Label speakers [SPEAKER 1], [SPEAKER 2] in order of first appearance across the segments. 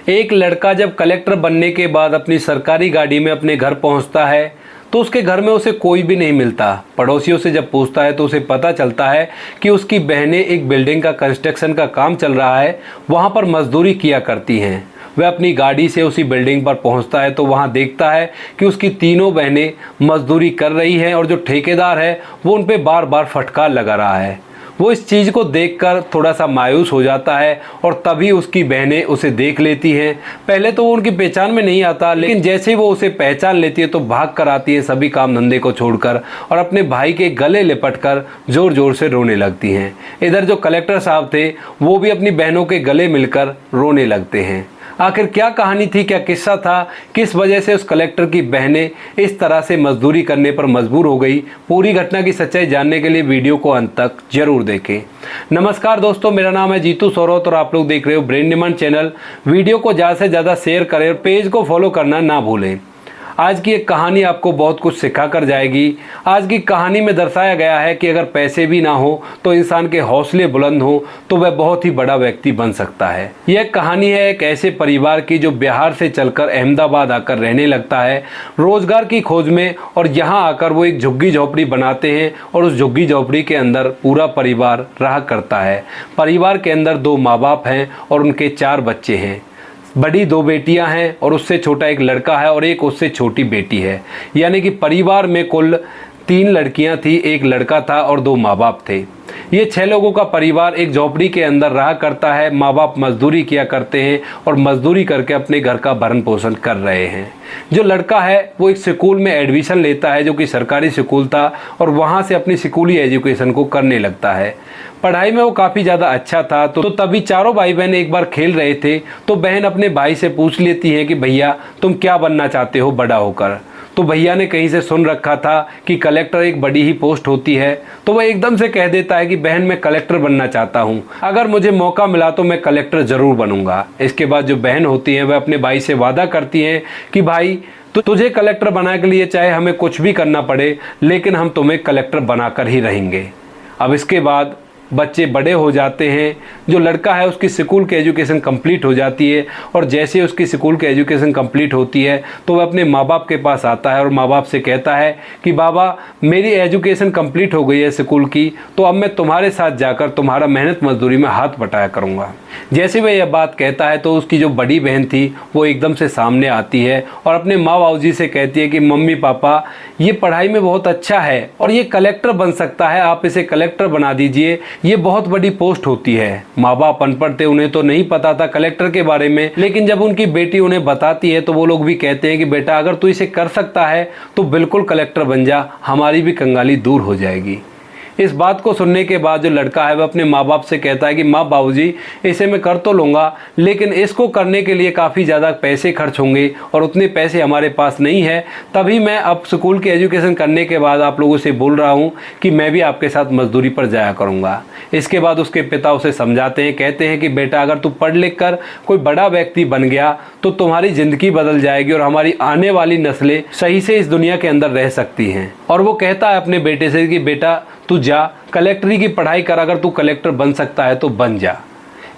[SPEAKER 1] एक लड़का जब कलेक्टर बनने के बाद अपनी सरकारी गाड़ी में अपने घर पहुंचता है तो उसके घर में उसे कोई भी नहीं मिलता। पड़ोसियों से जब पूछता है तो उसे पता चलता है कि उसकी बहनें एक बिल्डिंग का कंस्ट्रक्शन का काम चल रहा है, वहां पर मजदूरी किया करती हैं। वह अपनी गाड़ी से उसी बिल्डिंग पर पहुंचता है तो वहां देखता है कि उसकी तीनों बहनें मजदूरी कर रही हैं और जो ठेकेदार है वो उन पर बार बार फटकार लगा रहा है। वो इस चीज़ को देखकर थोड़ा सा मायूस हो जाता है और तभी उसकी बहनें उसे देख लेती हैं। पहले तो वो उनकी पहचान में नहीं आता, लेकिन जैसे ही वो उसे पहचान लेती है तो भाग कर आती है सभी काम धंधे को छोड़कर और अपने भाई के गले लिपटकर जोर जोर से रोने लगती हैं। इधर जो कलेक्टर साहब थे वो भी अपनी बहनों के गले मिलकर रोने लगते हैं। आखिर क्या कहानी थी, क्या किस्सा था, किस वजह से उस कलेक्टर की बहनें इस तरह से मजदूरी करने पर मजबूर हो गई? पूरी घटना की सच्चाई जानने के लिए वीडियो को अंत तक जरूर देखें। नमस्कार दोस्तों, मेरा नाम है जीतू सौरत और आप लोग देख रहे हो ब्रेन डिमांड चैनल। वीडियो को ज़्यादा से ज़्यादा शेयर करें और पेज को फॉलो करना ना भूलें। आज की एक कहानी आपको बहुत कुछ सिखा कर जाएगी। आज की कहानी में दर्शाया गया है कि अगर पैसे भी ना हो तो इंसान के हौसले बुलंद हो तो वह बहुत ही बड़ा व्यक्ति बन सकता है। यह कहानी है एक ऐसे परिवार की जो बिहार से चलकर अहमदाबाद आकर रहने लगता है रोजगार की खोज में, और यहाँ आकर वो एक झुग्गी झोपड़ी बनाते हैं और उस झुग्गी झोपड़ी के अंदर पूरा परिवार रहा करता है। परिवार के अंदर 2 माँ बाप हैं और उनके 4 बच्चे हैं। बड़ी 2 बेटियां हैं और उससे छोटा एक लड़का है और एक उससे छोटी बेटी है। यानी कि परिवार में कुल 3 लड़कियां थी, एक लड़का था और 2 माँ बाप थे। ये 6 लोगों का परिवार एक झोपड़ी के अंदर रहा करता है। माँ बाप मजदूरी किया करते हैं और मजदूरी करके अपने घर का भरण पोषण कर रहे हैं। जो लड़का है वो एक स्कूल में एडमिशन लेता है जो कि सरकारी स्कूल था और वहाँ से अपनी स्कूली एजुकेशन को करने लगता है। पढ़ाई में वो काफ़ी ज़्यादा अच्छा था। तो तभी चारों भाई बहन एक बार खेल रहे थे तो बहन अपने भाई से पूछ लेती है कि भैया तुम क्या बनना चाहते हो बड़ा होकर। तो भैया ने कहीं से सुन रखा था कि कलेक्टर एक बड़ी ही पोस्ट होती है, तो वह एकदम से कह देता है कि बहन मैं कलेक्टर बनना चाहता हूँ, अगर मुझे मौका मिला तो मैं कलेक्टर ज़रूर बनूंगा। इसके बाद जो बहन होती है वह अपने भाई से वादा करती है कि भाई तो तुझे कलेक्टर बनाने के लिए चाहे हमें कुछ भी करना पड़े लेकिन हम तुम्हें कलेक्टर बनाकर ही रहेंगे। अब इसके बाद बच्चे बड़े हो जाते हैं। जो लड़का है उसकी स्कूल की एजुकेशन कंप्लीट हो जाती है और जैसे उसकी स्कूल की एजुकेशन कंप्लीट होती है तो वह अपने माँ बाप के पास आता है और माँ बाप से कहता है कि बाबा मेरी एजुकेशन कंप्लीट हो गई है स्कूल की, तो अब मैं तुम्हारे साथ जाकर तुम्हारा मेहनत मजदूरी में हाथ बटाया करूँगा। जैसे वह यह बात कहता है तो उसकी जो बड़ी बहन थी वो एकदम से सामने आती है और अपने माँ बाबू जी से कहती है कि मम्मी पापा ये पढ़ाई में बहुत अच्छा है और ये कलेक्टर बन सकता है, आप इसे कलेक्टर बना दीजिए, ये बहुत बड़ी पोस्ट होती है। माँ बाप अनपढ़ थे, उन्हें तो नहीं पता था कलेक्टर के बारे में, लेकिन जब उनकी बेटी उन्हें बताती है तो वो लोग भी कहते हैं कि बेटा अगर तू इसे कर सकता है तो बिल्कुल कलेक्टर बन जा, हमारी भी कंगाली दूर हो जाएगी। इस बात को सुनने के बाद जो लड़का है वह अपने माँ बाप से कहता है कि माँ बाबूजी इसे मैं कर तो लूँगा लेकिन इसको करने के लिए काफ़ी ज़्यादा पैसे खर्च होंगे और उतने पैसे हमारे पास नहीं है, तभी मैं अब स्कूल की एजुकेशन करने के बाद आप लोगों से बोल रहा हूँ कि मैं भी आपके साथ मजदूरी पर जाया करूँगा। इसके बाद उसके पिता उसे समझाते हैं, कहते हैं कि बेटा अगर तू पढ़ लिख कर कोई बड़ा व्यक्ति बन गया तो तुम्हारी ज़िंदगी बदल जाएगी और हमारी आने वाली नस्लें सही से इस दुनिया के अंदर रह सकती हैं। और वो कहता है अपने बेटे से कि बेटा तू जा कलेक्टरी की पढ़ाई कर, अगर तू कलेक्टर बन सकता है तो बन जा।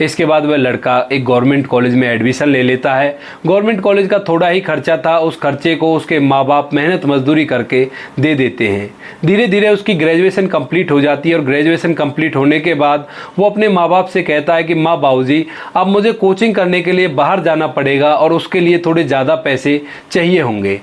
[SPEAKER 1] इसके बाद वह लड़का एक गवर्नमेंट कॉलेज में एडमिशन ले लेता है। गवर्नमेंट कॉलेज का थोड़ा ही खर्चा था, उस खर्चे को उसके माँ बाप मेहनत मजदूरी करके दे देते हैं। धीरे धीरे उसकी ग्रेजुएशन कंप्लीट हो जाती है और ग्रेजुएशन कंप्लीट होने के बाद वो अपने माँ बाप से कहता है कि माँ बाबूजी अब मुझे कोचिंग करने के लिए बाहर जाना पड़ेगा और उसके लिए थोड़े ज़्यादा पैसे चाहिए होंगे।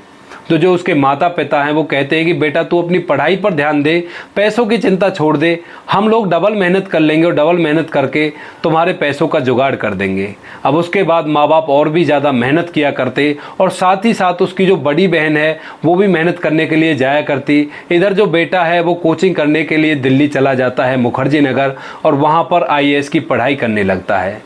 [SPEAKER 1] तो जो उसके माता पिता हैं वो कहते हैं कि बेटा तू अपनी पढ़ाई पर ध्यान दे, पैसों की चिंता छोड़ दे, हम लोग डबल मेहनत कर लेंगे और डबल मेहनत करके तुम्हारे पैसों का जुगाड़ कर देंगे। अब उसके बाद माँ बाप और भी ज़्यादा मेहनत किया करते और साथ ही साथ उसकी जो बड़ी बहन है वो भी मेहनत करने के लिए जाया करती। इधर जो बेटा है वो कोचिंग करने के लिए दिल्ली चला जाता है मुखर्जी नगर और वहाँ पर IAS की पढ़ाई करने लगता है।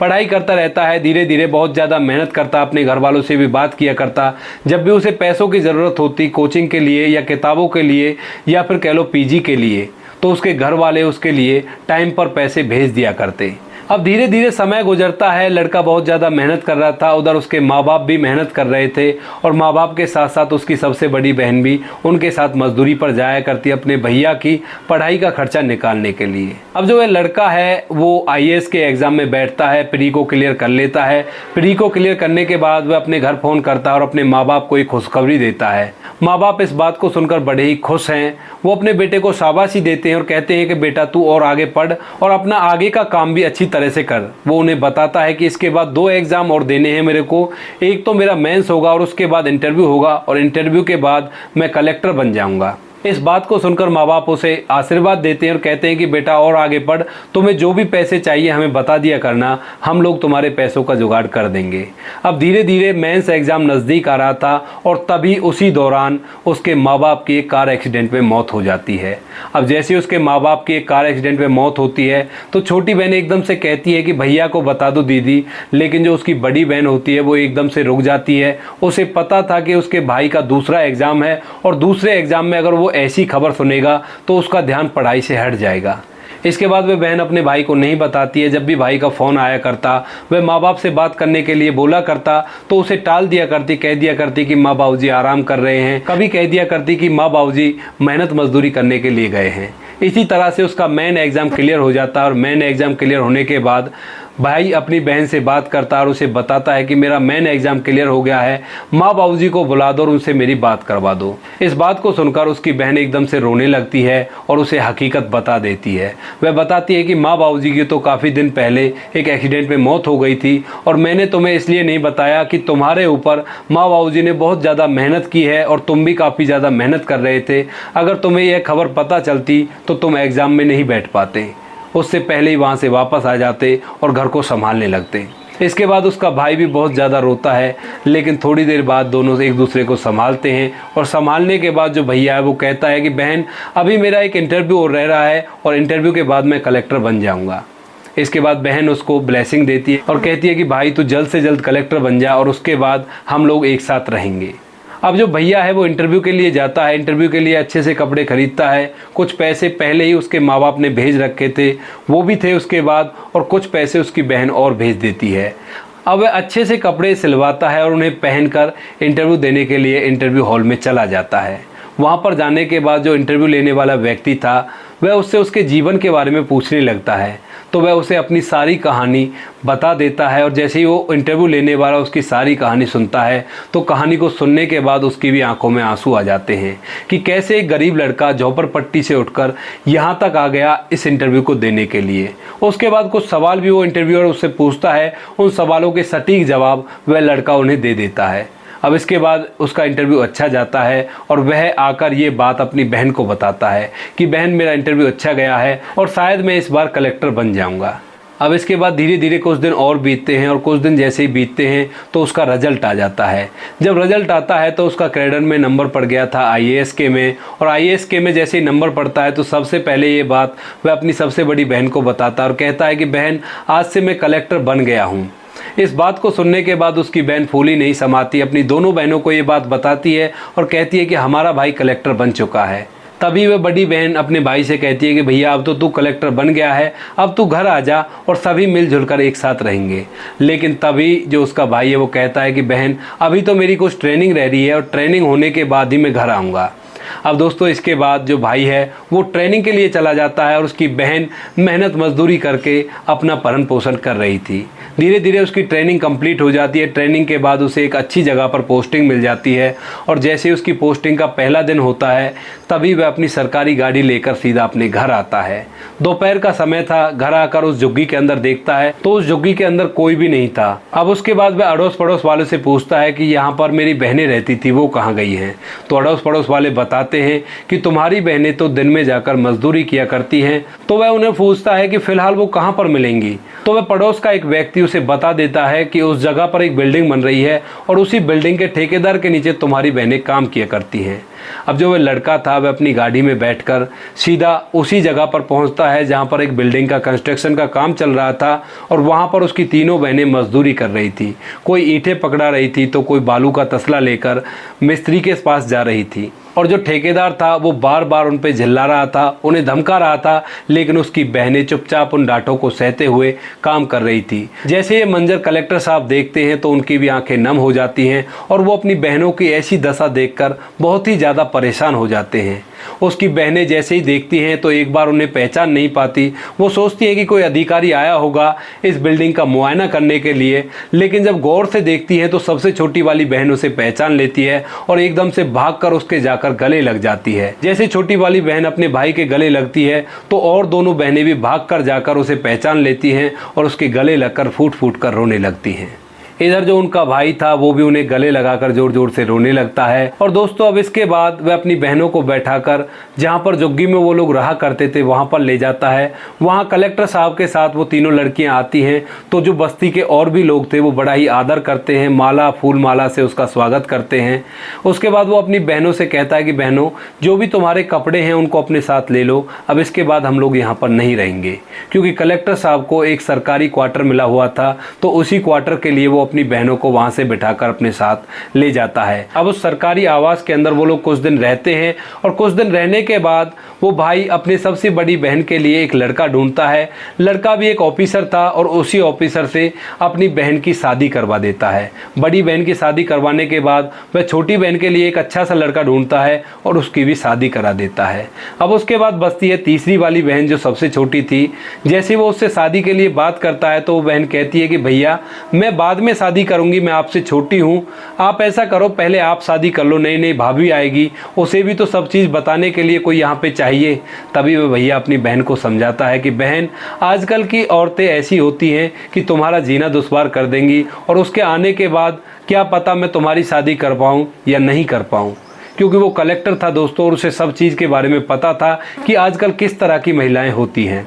[SPEAKER 1] पढ़ाई करता रहता है, धीरे धीरे बहुत ज़्यादा मेहनत करता, अपने घर वालों से भी बात किया करता। जब भी उसे पैसों की ज़रूरत होती कोचिंग के लिए या किताबों के लिए या फिर कह लो PG के लिए, तो उसके घर वाले उसके लिए टाइम पर पैसे भेज दिया करते। अब धीरे धीरे समय गुजरता है, लड़का बहुत ज़्यादा मेहनत कर रहा था, उधर उसके माँ बाप भी मेहनत कर रहे थे और माँ बाप के साथ साथ उसकी सबसे बड़ी बहन भी उनके साथ मजदूरी पर जाया करती अपने भैया की पढ़ाई का खर्चा निकालने के लिए। अब जो वह लड़का है वो आईएएस के एग्ज़ाम में बैठता है, प्री को क्लियर कर लेता है। प्री को क्लियर करने के बाद वह अपने घर फ़ोन करता है और अपने माँ बाप को एक खुशखबरी देता है। माँ बाप इस बात को सुनकर बड़े ही खुश हैं। वो अपने बेटे को शाबाशी देते हैं और कहते हैं कि बेटा तू और आगे पढ़ और अपना आगे का काम भी अच्छी तरह से कर। वो उन्हें बताता है कि इसके बाद 2 एग्ज़ाम और देने हैं मेरे को, एक तो मेरा मेंस होगा और उसके बाद इंटरव्यू होगा और इंटरव्यू के बाद मैं कलेक्टर बन जाऊंगा। इस बात को सुनकर माँ बाप उसे आशीर्वाद देते हैं और कहते हैं कि बेटा और आगे पढ़, तुम्हें जो भी पैसे चाहिए हमें बता दिया करना, हम लोग तुम्हारे पैसों का जुगाड़ कर देंगे। अब धीरे धीरे मेंस एग्ज़ाम नज़दीक आ रहा था और तभी उसी दौरान उसके माँ बाप की एक कार एक्सीडेंट में मौत हो जाती है। अब जैसे उसके माँ बाप की एक कार एक्सीडेंट में मौत होती है तो छोटी बहन एकदम से कहती है कि भैया को बता दो दीदी, लेकिन जो उसकी बड़ी बहन होती है वो एकदम से रुक जाती है। उसे पता था कि उसके भाई का दूसरा एग्ज़ाम है और दूसरे एग्ज़ाम में अगर वो ऐसी खबर सुनेगा तो उसका ध्यान पढ़ाई से हट जाएगा। इसके बाद वह बहन अपने भाई को नहीं बताती है। जब भी भाई का फ़ोन आया करता, वह माँ बाप से बात करने के लिए बोला करता तो उसे टाल दिया करती, कह दिया करती कि माँ बाबूजी आराम कर रहे हैं, कभी कह दिया करती कि माँ बाबूजी मेहनत मजदूरी करने के लिए गए हैं। इसी तरह से उसका मेन एग्ज़ाम क्लियर हो जाता है और मेन एग्ज़ाम क्लियर होने के बाद भाई अपनी बहन से बात करता है और उसे बताता है कि मेरा मेन एग्ज़ाम क्लियर हो गया है, माँ बाबूजी को बुला दो और उनसे मेरी बात करवा दो। इस बात को सुनकर उसकी बहन एकदम से रोने लगती है और उसे हकीकत बता देती है। वह बताती है कि माँ बाबूजी की तो काफ़ी दिन पहले एक एक्सीडेंट में मौत हो गई थी और मैंने तुम्हें इसलिए नहीं बताया कि तुम्हारे ऊपर माँ बाबूजी ने बहुत ज़्यादा मेहनत की है और तुम भी काफ़ी ज़्यादा मेहनत कर रहे थे। अगर तुम्हें यह खबर पता चलती तो तुम एग्ज़ाम में नहीं बैठ पाते, उससे पहले ही वहाँ से वापस आ जाते और घर को संभालने लगते। इसके बाद उसका भाई भी बहुत ज़्यादा रोता है, लेकिन थोड़ी देर बाद दोनों एक दूसरे को संभालते हैं और संभालने के बाद जो भैया है वो कहता है कि बहन अभी मेरा एक इंटरव्यू और रह रहा है और इंटरव्यू के बाद मैं कलेक्टर बन जाऊँगा। इसके बाद बहन उसको ब्लेसिंग देती है और कहती है कि भाई तू जल्द से जल्द कलेक्टर बन जा और उसके बाद हम लोग एक साथ रहेंगे। अब जो भैया है वो इंटरव्यू के लिए जाता है, इंटरव्यू के लिए अच्छे से कपड़े खरीदता है। कुछ पैसे पहले ही उसके माँ बाप ने भेज रखे थे, वो भी थे उसके बाद, और कुछ पैसे उसकी बहन और भेज देती है। अब वह अच्छे से कपड़े सिलवाता है और उन्हें पहनकर इंटरव्यू देने के लिए इंटरव्यू हॉल में चला जाता है। वहाँ पर जाने के बाद जो इंटरव्यू लेने वाला व्यक्ति था वह उससे उसके जीवन के बारे में पूछने लगता है, तो वह उसे अपनी सारी कहानी बता देता है। और जैसे ही वो इंटरव्यू लेने वाला उसकी सारी कहानी सुनता है तो कहानी को सुनने के बाद उसकी भी आंखों में आंसू आ जाते हैं कि कैसे एक गरीब लड़का झोपड़पट्टी से उठकर यहाँ तक आ गया इस इंटरव्यू को देने के लिए। उसके बाद कुछ सवाल भी वो इंटरव्यूअर उससे पूछता है, उन सवालों के सटीक जवाब वह लड़का उन्हें दे देता है। अब इसके बाद उसका इंटरव्यू अच्छा जाता है और वह आकर ये बात अपनी बहन को बताता है कि बहन मेरा इंटरव्यू अच्छा गया है और शायद मैं इस बार कलेक्टर बन जाऊंगा। अब इसके बाद धीरे धीरे कुछ दिन और बीतते हैं और कुछ दिन जैसे ही बीतते हैं तो उसका रिजल्ट आ जाता है। जब रिजल्ट आता है तो उसका कैडर में नंबर पड़ गया था आईएएस के में, और आईएएस के में जैसे ही नंबर पड़ता है तो सबसे पहले ये बात वह अपनी सबसे बड़ी बहन को बताता है और कहता है कि बहन आज से मैं कलेक्टर बन गया हूँ। इस बात को सुनने के बाद उसकी बहन फूली नहीं समाती, अपनी दोनों बहनों को ये बात बताती है और कहती है कि हमारा भाई कलेक्टर बन चुका है। तभी वह बड़ी बहन अपने भाई से कहती है कि भैया अब तो तू कलेक्टर बन गया है, अब तू घर आ जा और सभी मिलजुल कर एक साथ रहेंगे। लेकिन तभी जो उसका भाई है वो कहता है कि बहन अभी तो मेरी कुछ ट्रेनिंग रह रही है और ट्रेनिंग होने के बाद ही मैं घर आऊँगा। अब दोस्तों इसके बाद जो भाई है वो ट्रेनिंग के लिए चला जाता है और उसकी बहन मेहनत मजदूरी करके अपना भरण पोषण कर रही थी। धीरे धीरे उसकी ट्रेनिंग कंप्लीट हो जाती है। ट्रेनिंग के बाद उसे एक अच्छी जगह पर पोस्टिंग मिल जाती है और जैसे ही उसकी पोस्टिंग का पहला दिन होता है तभी वह अपनी सरकारी गाड़ी लेकर सीधा अपने घर आता है। दोपहर का समय था। घर आकर उस झुग्गी के अंदर देखता है तो उस झुग्गी के अंदर कोई भी नहीं था। अब उसके बाद वह अड़ोस पड़ोस वाले से पूछता है कि यहाँ पर मेरी बहनें रहती थी वो कहाँ गई हैं। तो अड़ोस पड़ोस वाले बताते हैं कि तुम्हारी बहनें तो दिन में जाकर मजदूरी किया करती हैं। तो वह उन्हें पूछता है कि फिलहाल वो कहाँ पर मिलेंगी। तो वह पड़ोस का एक व्यक्ति उसे बता देता है कि उस जगह पर एक बिल्डिंग बन रही है और उसी बिल्डिंग के ठेकेदार के नीचे तुम्हारी बहनें काम किया करती हैं। अब जो वह लड़का था वह अपनी गाड़ी में बैठकर सीधा उसी जगह पर पहुंचता है जहां पर एक बिल्डिंग का कंस्ट्रक्शन का काम चल रहा था और वहां पर उसकी तीनों बहनें मजदूरी कर रही थी। कोई ईंटें पकड़ा रही थी तो कोई बालू का तसला लेकर मिस्त्री के पास जा रही थी। और जो ठेकेदार था वो बार बार उन पे झिल्ला रहा था, उन्हें धमका रहा था, लेकिन उसकी बहनें चुपचाप उन डांटों को सहते हुए काम कर रही थी। जैसे ये मंजर कलेक्टर साहब देखते हैं तो उनकी भी आंखें नम हो जाती हैं और वो अपनी बहनों की ऐसी दशा देखकर बहुत ही ज़्यादा परेशान हो जाते हैं। उसकी बहनें जैसे ही देखती हैं तो एक बार उन्हें पहचान नहीं पाती। वो सोचती हैं कि कोई अधिकारी आया होगा इस बिल्डिंग का मुआयना करने के लिए, लेकिन जब गौर से देखती हैं तो सबसे छोटी वाली बहन उसे पहचान लेती है और एकदम से भागकर उसके जाकर गले लग जाती है। जैसे छोटी वाली बहन अपने भाई के गले लगती है तो और दोनों बहनें भी भागकर जाकर उसे पहचान लेती हैं और उसके गले लगकर फूट फूट कर रोने लगती हैं। इधर जो उनका भाई था वो भी उन्हें गले लगाकर जोर जोर से रोने लगता है। और दोस्तों अब इसके बाद वह अपनी बहनों को बैठाकर जहाँ पर झुग्गी में वो लोग रहा करते थे वहाँ पर ले जाता है। वहाँ कलेक्टर साहब के साथ वो तीनों लड़कियाँ आती हैं तो जो बस्ती के और भी लोग थे वो बड़ा ही आदर करते हैं, माला फूल माला से उसका स्वागत करते हैं। उसके बाद वो अपनी बहनों से कहता है कि बहनों जो भी तुम्हारे कपड़े हैं उनको अपने साथ ले लो, अब इसके बाद हम लोग यहाँ पर नहीं रहेंगे। क्योंकि कलेक्टर साहब को एक सरकारी क्वार्टर मिला हुआ था तो उसी क्वार्टर के लिए वो अपनी बहनों को वहां से बिठाकर अपने साथ ले जाता है। अब उस सरकारी आवास के अंदर वो लोग कुछ दिन रहते हैं और कुछ दिन रहने के बाद वो भाई अपने सबसे बड़ी बहन के लिए एक लड़का ढूंढता है। लड़का भी एक ऑफिसर था और उसी ऑफिसर से अपनी बहन की शादी करवा देता है। बड़ी बहन की शादी करवाने के बाद वह छोटी बहन के लिए एक अच्छा सा लड़का ढूंढता है और उसकी भी शादी करा देता है। अब उसके बाद बचती है तीसरी वाली बहन जो सबसे छोटी थी। जैसे वो उससे शादी के लिए बात करता है तो वो बहन कहती है कि भैया मैं बाद में शादी करूंगी, मैं आपसे छोटी हूं, आप ऐसा करो पहले आप शादी कर लो, नई नई भाभी आएगी, उसे भी तो सब चीज़ बताने के लिए कोई यहाँ पे चाहिए। तभी वह भैया अपनी बहन को समझाता है कि बहन आजकल की औरतें ऐसी होती हैं कि तुम्हारा जीना दुश्वार कर देंगी और उसके आने के बाद क्या पता मैं तुम्हारी शादी कर पाऊँ या नहीं कर पाऊँ। क्योंकि वो कलेक्टर था दोस्तों और उसे सब चीज़ के बारे में पता था कि आजकल किस तरह की महिलाएं होती हैं।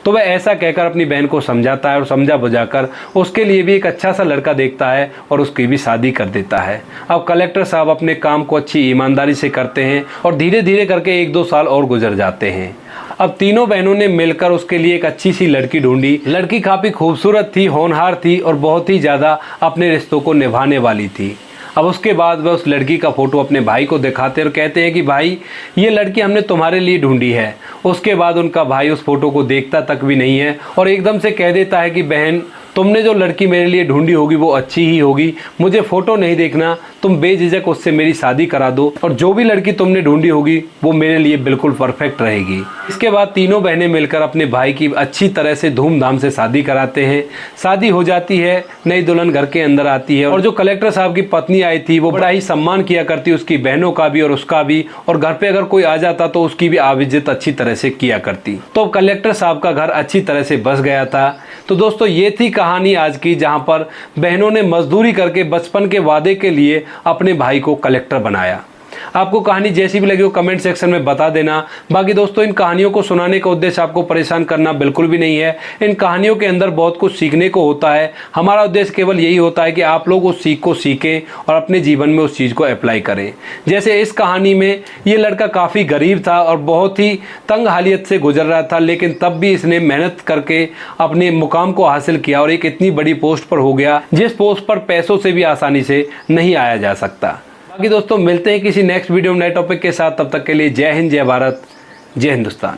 [SPEAKER 1] तो वह ऐसा कहकर अपनी बहन को समझाता है और समझा बुझाकर उसके लिए भी एक अच्छा सा लड़का देखता है और उसकी भी शादी कर देता है। अब कलेक्टर साहब अपने काम को अच्छी ईमानदारी से करते हैं और धीरे धीरे करके 1-2 साल और गुजर जाते हैं। अब तीनों बहनों ने मिलकर उसके लिए एक अच्छी सी लड़की ढूंढी। लड़की काफ़ी खूबसूरत थी, होनहार थी और बहुत ही ज़्यादा अपने रिश्तों को निभाने वाली थी। अब उसके बाद वह उस लड़की का फ़ोटो अपने भाई को दिखाते और कहते हैं कि भाई ये लड़की हमने तुम्हारे लिए ढूंढी है। उसके बाद उनका भाई उस फ़ोटो को देखता तक भी नहीं है और एकदम से कह देता है कि बहन तुमने जो लड़की मेरे लिए ढूंढी होगी वो अच्छी ही होगी, मुझे फ़ोटो नहीं देखना, तुम बेझिझक उससे मेरी शादी करा दो और जो भी लड़की तुमने ढूंढी होगी वो मेरे लिए बिल्कुल परफेक्ट रहेगी। इसके बाद तीनों बहनें मिलकर अपने भाई की अच्छी तरह से धूमधाम से शादी कराते हैं। शादी हो जाती है, नई दुल्हन घर के अंदर आती है और जो कलेक्टर साहब की पत्नी आई थी वो बड़ा ही सम्मान किया करती, उसकी बहनों का भी और उसका भी, और घर पे अगर कोई आ जाता तो उसकी भी आविज़्ज़त अच्छी तरह से किया करती। तो कलेक्टर साहब का घर अच्छी तरह से बस गया था। तो दोस्तों ये थी कहानी आज की, जहां पर बहनों ने मजदूरी करके बचपन के वादे के लिए अपने भाई को कलेक्टर बनाया। आपको कहानी जैसी भी लगी हो कमेंट सेक्शन में बता देना। बाकी दोस्तों इन कहानियों को सुनाने का उद्देश्य आपको परेशान करना बिल्कुल भी नहीं है। इन कहानियों के अंदर बहुत कुछ सीखने को होता है। हमारा उद्देश्य केवल यही होता है कि आप लोग उस सीख को सीखें और अपने जीवन में उस चीज़ को अप्लाई करें। जैसे इस कहानी में ये लड़का काफ़ी गरीब था और बहुत ही तंग हालियत से गुजर रहा था, लेकिन तब भी इसने मेहनत करके अपने मुकाम को हासिल किया और एक इतनी बड़ी पोस्ट पर हो गया जिस पोस्ट पर पैसों से भी आसानी से नहीं आया जा सकता। बाकी दोस्तों मिलते हैं किसी नेक्स्ट वीडियो में नए टॉपिक के साथ। तब तक के लिए जय हिंद, जय भारत, जय हिंदुस्तान।